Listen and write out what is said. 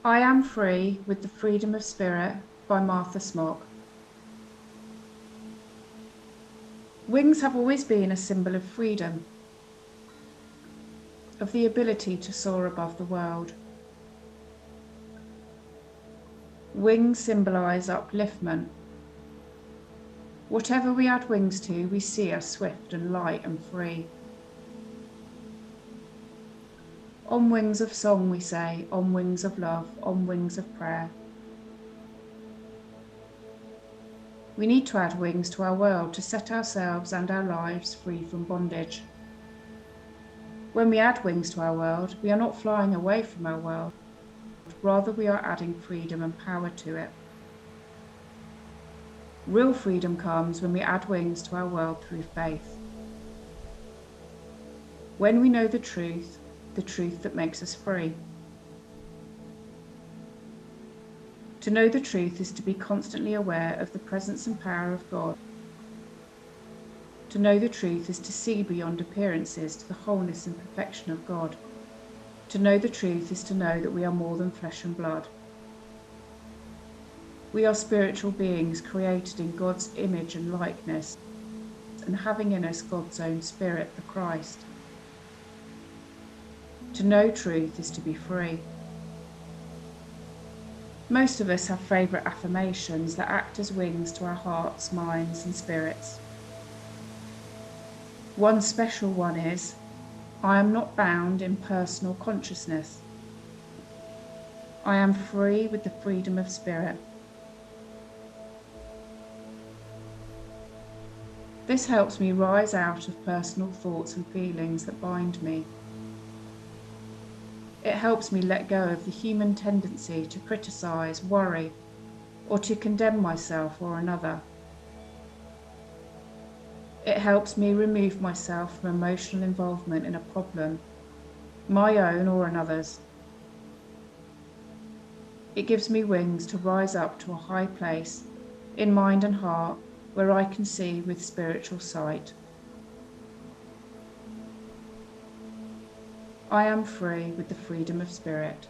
I Am Free with the Freedom of Spirit by Martha Smock. Wings have always been a symbol of freedom, of the ability to soar above the world. Wings symbolise upliftment. Whatever we add wings to, we see as swift and light and free. On wings of song, we say, on wings of love, on wings of prayer. We need to add wings to our world to set ourselves and our lives free from bondage. When we add wings to our world, we are not flying away from our world, rather we are adding freedom and power to it. Real freedom comes when we add wings to our world through faith. When we know the truth that makes us free. To know the truth is to be constantly aware of the presence and power of God. To know the truth is to see beyond appearances to the wholeness and perfection of God. To know the truth is to know that we are more than flesh and blood. We are spiritual beings created in God's image and likeness, and having in us God's own Spirit, the Christ. To know truth is to be free. Most of us have favourite affirmations that act as wings to our hearts, minds, and spirits. One special one is, I am not bound in personal consciousness. I am free with the freedom of spirit. This helps me rise out of personal thoughts and feelings that bind me. It helps me let go of the human tendency to criticise, worry, or to condemn myself or another. It helps me remove myself from emotional involvement in a problem, my own or another's. It gives me wings to rise up to a high place in mind and heart where I can see with spiritual sight. I am free with the freedom of spirit.